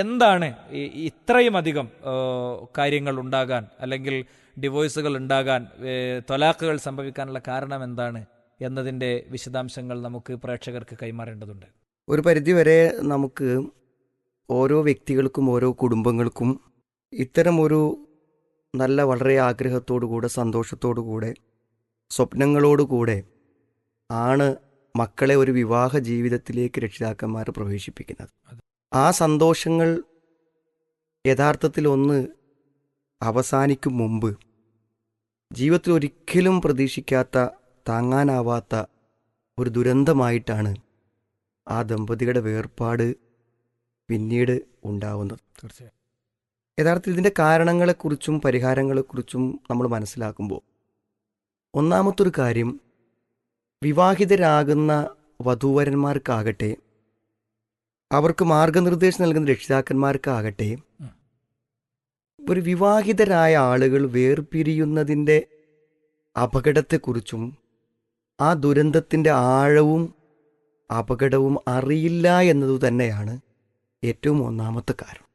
എന്താണ് ഇത്രയും അധികം കാര്യങ്ങൾ ഉണ്ടാകാൻ, അല്ലെങ്കിൽ ഡിവോഴ്സുകൾ ഉണ്ടാകാൻ, ത്വലാഖുകൾ സംഭവിക്കാനുള്ള കാരണം എന്താണ് എന്നതിൻ്റെ വിശദാംശങ്ങൾ നമുക്ക് പ്രേക്ഷകർക്ക് കൈമാറേണ്ടതുണ്ട്. ഒരു പരിധിവരെ നമുക്ക് ഓരോ വ്യക്തികൾക്കും ഓരോ കുടുംബങ്ങൾക്കും ഇത്തരം ഒരു നല്ല വളരെ ആഗ്രഹത്തോടുകൂടെ സന്തോഷത്തോടുകൂടെ സ്വപ്നങ്ങളോടുകൂടെ ആണ് മക്കളെ ഒരു വിവാഹ ജീവിതത്തിലേക്ക് രക്ഷിതാക്കന്മാർ പ്രവേശിപ്പിക്കുന്നത്. ആ സന്തോഷങ്ങൾ യഥാർത്ഥത്തിൽ ഒന്ന് അവസാനിക്കും മുമ്പ് ജീവിതത്തിൽ ഒരിക്കലും പ്രതീക്ഷിക്കാത്ത, താങ്ങാനാവാത്ത ഒരു ദുരന്തമായിട്ടാണ് ആ ദമ്പതികളുടെ വേർപാട് പിന്നീട് ഉണ്ടാവുന്നത്. തീർച്ചയായും യഥാർത്ഥത്തിൽ ഇതിൻ്റെ കാരണങ്ങളെക്കുറിച്ചും പരിഹാരങ്ങളെക്കുറിച്ചും നമ്മൾ മനസ്സിലാക്കുമ്പോൾ ഒന്നാമത്തൊരു കാര്യം, വിവാഹിതരാകുന്ന വധൂവരന്മാർക്കാകട്ടെ, അവർക്ക് മാർഗനിർദ്ദേശം നൽകുന്ന രക്ഷിതാക്കന്മാർക്കാകട്ടെ, ഒരു വിവാഹിതരായ ആളുകൾ വേർപിരിയുന്നതിൻ്റെ അപകടത്തെക്കുറിച്ചും ആ ദുരന്തത്തിൻ്റെ ആഴവും അപകടവും അറിയില്ല എന്നതു തന്നെയാണ് ഏറ്റവും ഒന്നാമത്തെ കാരണം.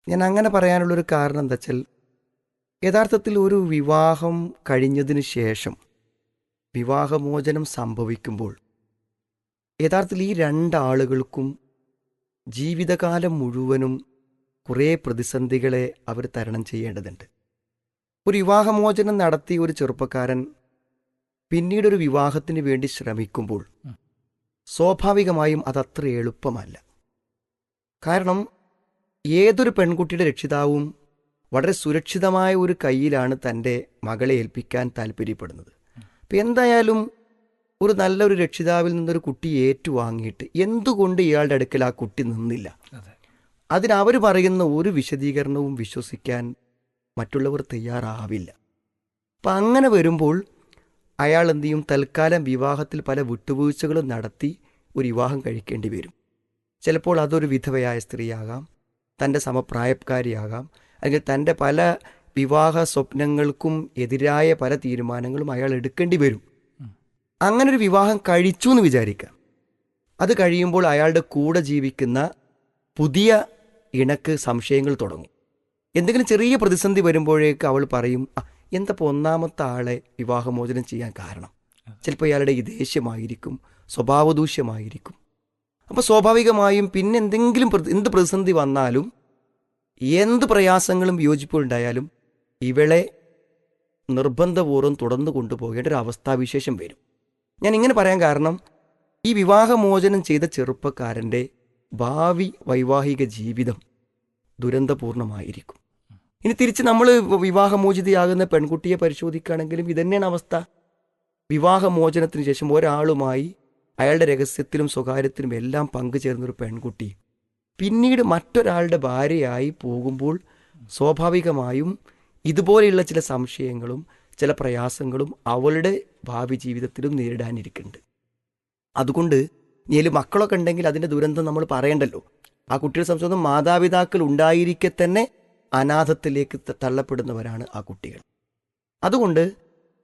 ഞാൻ അങ്ങനെ പറയാനുള്ളൊരു കാരണം എന്താ വെച്ചാൽ, യഥാർത്ഥത്തിൽ ഒരു വിവാഹം കഴിഞ്ഞതിന് ശേഷം വിവാഹമോചനം സംഭവിക്കുമ്പോൾ യഥാർത്ഥത്തിൽ ഈ രണ്ടാളുകൾക്കും ജീവിതകാലം മുഴുവനും കുറേ പ്രതിസന്ധികളെ അവർ തരണം ചെയ്യേണ്ടതുണ്ട്. ഒരു വിവാഹമോചനം നടത്തിയ ഒരു ചെറുപ്പക്കാരൻ പിന്നീടൊരു വിവാഹത്തിന് വേണ്ടി ശ്രമിക്കുമ്പോൾ സ്വാഭാവികമായും അതത്ര എളുപ്പമല്ല. കാരണം ഏതൊരു പെൺകുട്ടിയുടെ രക്ഷിതാവും വളരെ സുരക്ഷിതമായ ഒരു കയ്യിലാണ് തൻ്റെ മകളെ ഏൽപ്പിക്കാൻ താല്പര്യപ്പെടുന്നത്. അപ്പം എന്തായാലും ഒരു നല്ലൊരു രക്ഷിതാവിൽ നിന്നൊരു കുട്ടി ഏറ്റുവാങ്ങിയിട്ട് എന്തുകൊണ്ട് ഇയാളുടെ അടുക്കൽ ആ കുട്ടി നിന്നില്ല, അതിനവർ പറയുന്ന ഒരു വിശദീകരണവും വിശ്വസിക്കാൻ മറ്റുള്ളവർ തയ്യാറാവില്ല. അപ്പം അങ്ങനെ വരുമ്പോൾ അയാൾ എന്തു ചെയ്യും? തൽക്കാലം വിവാഹത്തിൽ പല വിട്ടുവീഴ്ചകളും നടത്തി ഒരു വിവാഹം കഴിക്കേണ്ടി വരും. ചിലപ്പോൾ അതൊരു വിധവയായ സ്ത്രീയാകാം, തൻ്റെ സമപ്രായക്കാരിയാകാം, അല്ലെങ്കിൽ തൻ്റെ പല വിവാഹ സ്വപ്നങ്ങൾക്കും എതിരായ പല തീരുമാനങ്ങളും അയാൾ എടുക്കേണ്ടി വരും. അങ്ങനൊരു വിവാഹം കഴിച്ചു എന്ന് വിചാരിക്കാം. അത് കഴിയുമ്പോൾ അയാളുടെ കൂടെ ജീവിക്കുന്ന പുതിയ ഇണക്ക് സംശയങ്ങൾ തുടങ്ങും. എന്തെങ്കിലും ചെറിയ പ്രതിസന്ധി വരുമ്പോഴേക്ക് അവൾ പറയും, എന്തപ്പോൾ ഒന്നാമത്തെ ആളെ വിവാഹമോചനം ചെയ്യാൻ കാരണം? ചിലപ്പോൾ ഇയാളുടെ ഈ ദേഷ്യമായിരിക്കും, സ്വഭാവദൂഷ്യമായിരിക്കും. അപ്പോൾ സ്വാഭാവികമായും പിന്നെ എന്ത് പ്രതിസന്ധി വന്നാലും, എന്ത് പ്രയാസങ്ങളും വിയോജിപ്പുണ്ടായാലും ഇവളെ നിർബന്ധപൂർവ്വം തുടർന്ന് കൊണ്ടുപോകേണ്ട ഒരു അവസ്ഥാവിശേഷം വരും. ഞാൻ ഇങ്ങനെ പറയാൻ കാരണം, ഈ വിവാഹമോചനം ചെയ്ത ചെറുപ്പക്കാരൻ്റെ ഭാവി വൈവാഹിക ജീവിതം ദുരന്തപൂർണമായിരിക്കും. ഇനി തിരിച്ച് നമ്മൾ വിവാഹമോചിതയാകുന്ന പെൺകുട്ടിയെ പരിശോധിക്കുകയാണെങ്കിലും ഇതന്നെയാണ് അവസ്ഥ. വിവാഹമോചനത്തിന് ശേഷം ഒരാളുമായി അയാളുടെ രഹസ്യത്തിലും സ്വകാര്യത്തിലും എല്ലാം പങ്കുചേർന്നൊരു പെൺകുട്ടി പിന്നീട് മറ്റൊരാളുടെ ഭാര്യയായി പോകുമ്പോൾ സ്വാഭാവികമായും ഇതുപോലെയുള്ള ചില സംശയങ്ങളും ചില പ്രയാസങ്ങളും അവളുടെ ഭാവി ജീവിതത്തിലും നേരിടാനിരിക്കുന്നുണ്ട്. അതുകൊണ്ട് ഇനി മക്കളൊക്കെ ഉണ്ടെങ്കിൽ അതിൻ്റെ ദുരന്തം നമ്മൾ പറയണ്ടല്ലോ. ആ കുട്ടിയുടെ സംശയം മാതാപിതാക്കൾ ഉണ്ടായിരിക്കെ തന്നെ അനാഥത്തിലേക്ക് തള്ളപ്പെടുന്നവരാണ് ആ കുട്ടികൾ. അതുകൊണ്ട്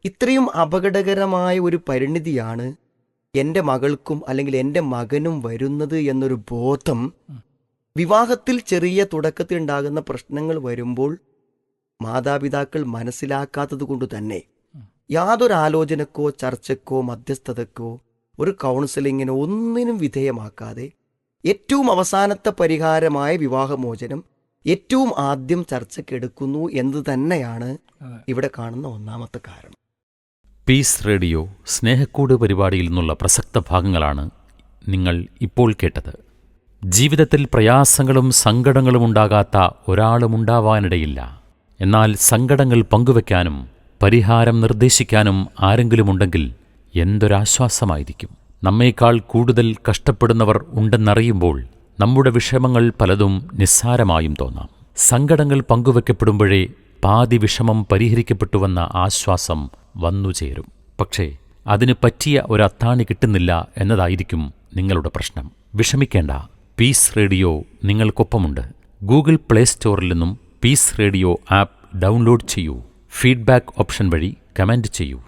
ഇത്രയും അപകടകരമായ ഒരു പരിണിതിയാണ് എൻ്റെ മകൾക്കും അല്ലെങ്കിൽ എൻ്റെ മകനും വരുന്നത് എന്നൊരു ബോധം വിവാഹത്തിൽ ചെറിയ തുടക്കത്തിൽ ഉണ്ടാകുന്ന പ്രശ്നങ്ങൾ വരുമ്പോൾ മാതാപിതാക്കൾ മനസ്സിലാക്കാത്തത് കൊണ്ട് തന്നെ യാതൊരു ആലോചനക്കോ ചർച്ചക്കോ മധ്യസ്ഥതക്കോ ഒരു കൗൺസിലിങ്ങിനോ ഒന്നിനും വിധേയമാക്കാതെ ഏറ്റവും അവസാനത്തെ പരിഹാരമായ വിവാഹമോചനം ഏറ്റവും ആദ്യം ചർച്ചയ്ക്കെടുക്കുന്നു എന്നത് തന്നെയാണ് ഇവിടെ കാണുന്ന ഒന്നാമത്തെ കാരണം. പീസ് റേഡിയോ സ്നേഹക്കൂട് പരിപാടിയിൽ നിന്നുള്ള പ്രസക്ത ഭാഗങ്ങളാണ് നിങ്ങൾ ഇപ്പോൾ കേട്ടത്. ജീവിതത്തിൽ പ്രയാസങ്ങളും സങ്കടങ്ങളും ഉണ്ടാകാത്ത ഒരാളുമുണ്ടാവാനിടയില്ല. എന്നാൽ സങ്കടങ്ങൾ പങ്കുവെക്കാനും പരിഹാരം നിർദ്ദേശിക്കാനും ആരെങ്കിലുമുണ്ടെങ്കിൽ എന്തൊരാശ്വാസമായിരിക്കും. നമ്മേക്കാൾ കൂടുതൽ കഷ്ടപ്പെടുന്നവർ ഉണ്ടെന്നറിയുമ്പോൾ നമ്മുടെ വിഷമങ്ങൾ പലതും നിസ്സാരമായും തോന്നാം. സങ്കടങ്ങൾ പങ്കുവെക്കപ്പെടുമ്പോഴേ പാതി വിഷമം പരിഹരിക്കപ്പെട്ടുവെന്ന ആശ്വാസം വന്നുചേരും. പക്ഷേ അതിന് പറ്റിയ ഒരത്താണി കിട്ടുന്നില്ല എന്നതായിരിക്കും നിങ്ങളുടെ പ്രശ്നം. വിഷമിക്കേണ്ട, പീസ് റേഡിയോ നിങ്ങൾക്കൊപ്പമുണ്ട്. ഗൂഗിൾ പ്ലേ സ്റ്റോറിൽ നിന്നും പീസ് റേഡിയോ ആപ്പ് ഡൗൺലോഡ് ചെയ്യൂ. ഫീഡ്ബാക്ക് ഓപ്ഷൻ വഴി കമന്റ് ചെയ്യൂ.